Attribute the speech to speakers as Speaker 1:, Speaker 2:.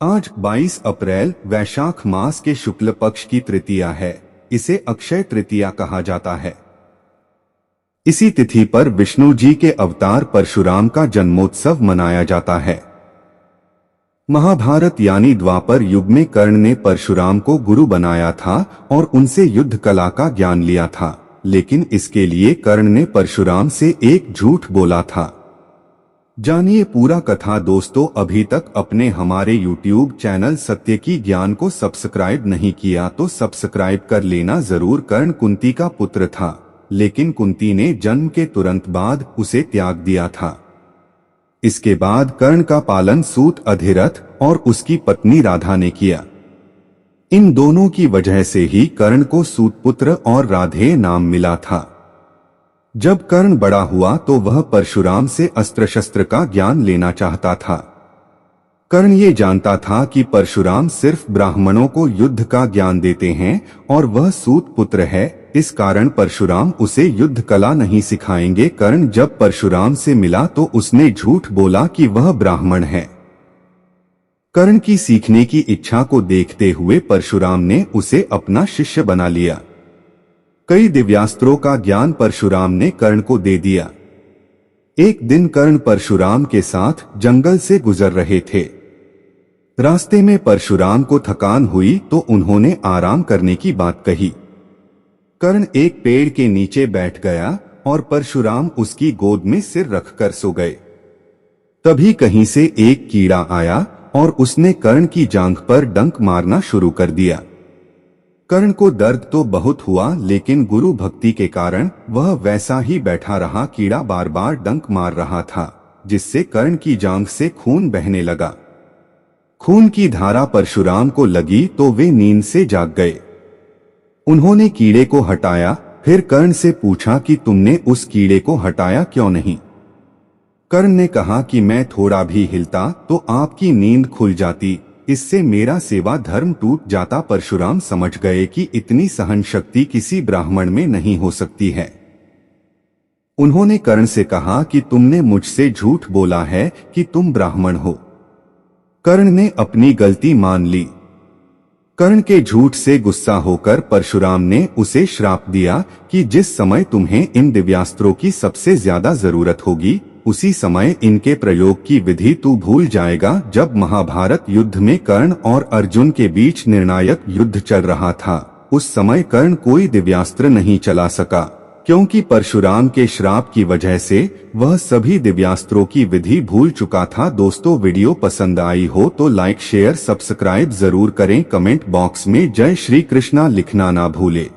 Speaker 1: आज 22 अप्रैल वैशाख मास के शुक्ल पक्ष की तृतीया है। इसे अक्षय तृतीया कहा जाता है। इसी तिथि पर विष्णु जी के अवतार परशुराम का जन्मोत्सव मनाया जाता है। महाभारत यानी द्वापर युग में कर्ण ने परशुराम को गुरु बनाया था और उनसे युद्ध कला का ज्ञान लिया था, लेकिन इसके लिए कर्ण ने परशुराम से एक झूठ बोला था। जानिए पूरा कथा दोस्तों। अभी तक अपने हमारे YouTube चैनल सत्य की ज्ञान को सब्सक्राइब नहीं किया तो सब्सक्राइब कर लेना जरूर। कर्ण कुंती का पुत्र था, लेकिन कुंती ने जन्म के तुरंत बाद उसे त्याग दिया था। इसके बाद कर्ण का पालन सूत अधिरथ और उसकी पत्नी राधा ने किया। इन दोनों की वजह से ही कर्ण को सूतपुत्र और राधेय नाम मिला था। जब कर्ण बड़ा हुआ तो वह परशुराम से अस्त्र शस्त्र का ज्ञान लेना चाहता था। कर्ण ये जानता था कि परशुराम सिर्फ ब्राह्मणों को युद्ध का ज्ञान देते हैं और वह सूत पुत्र है, इस कारण परशुराम उसे युद्ध कला नहीं सिखाएंगे। कर्ण जब परशुराम से मिला तो उसने झूठ बोला कि वह ब्राह्मण है। कर्ण की सीखने की इच्छा को देखते हुए परशुराम ने उसे अपना शिष्य बना लिया। कई दिव्यास्त्रों का ज्ञान परशुराम ने कर्ण को दे दिया। एक दिन कर्ण परशुराम के साथ जंगल से गुजर रहे थे। रास्ते में परशुराम को थकान हुई तो उन्होंने आराम करने की बात कही। कर्ण एक पेड़ के नीचे बैठ गया और परशुराम उसकी गोद में सिर रखकर सो गए। तभी कहीं से एक कीड़ा आया और उसने कर्ण की जांघ पर डंक मारना शुरू कर दिया। कर्ण को दर्द तो बहुत हुआ, लेकिन गुरु भक्ति के कारण वह वैसा ही बैठा रहा। कीड़ा बार बार डंक मार रहा था, जिससे कर्ण की जांघ से खून बहने लगा। खून की धारा परशुराम को लगी तो वे नींद से जाग गए। उन्होंने कीड़े को हटाया, फिर कर्ण से पूछा कि तुमने उस कीड़े को हटाया क्यों नहीं। कर्ण ने कहा कि मैं थोड़ा भी हिलता तो आपकी नींद खुल जाती, इससे मेरा सेवा धर्म टूट जाता। परशुराम समझ गए कि इतनी सहन शक्ति किसी ब्राह्मण में नहीं हो सकती है। उन्होंने कर्ण से कहा कि तुमने मुझसे झूठ बोला है कि तुम ब्राह्मण हो। कर्ण ने अपनी गलती मान ली। कर्ण के झूठ से गुस्सा होकर परशुराम ने उसे श्राप दिया कि जिस समय तुम्हें इन दिव्यास्त्रों की सबसे ज्यादा जरूरत होगी, उसी समय इनके प्रयोग की विधि तू भूल जाएगा। जब महाभारत युद्ध में कर्ण और अर्जुन के बीच निर्णायक युद्ध चल रहा था, उस समय कर्ण कोई दिव्यास्त्र नहीं चला सका, क्योंकि परशुराम के श्राप की वजह से वह सभी दिव्यास्त्रों की विधि भूल चुका था। दोस्तों, वीडियो पसंद आई हो तो लाइक शेयर सब्सक्राइब जरूर करें। कमेंट बॉक्स में जय श्री कृष्णा लिखना ना भूले।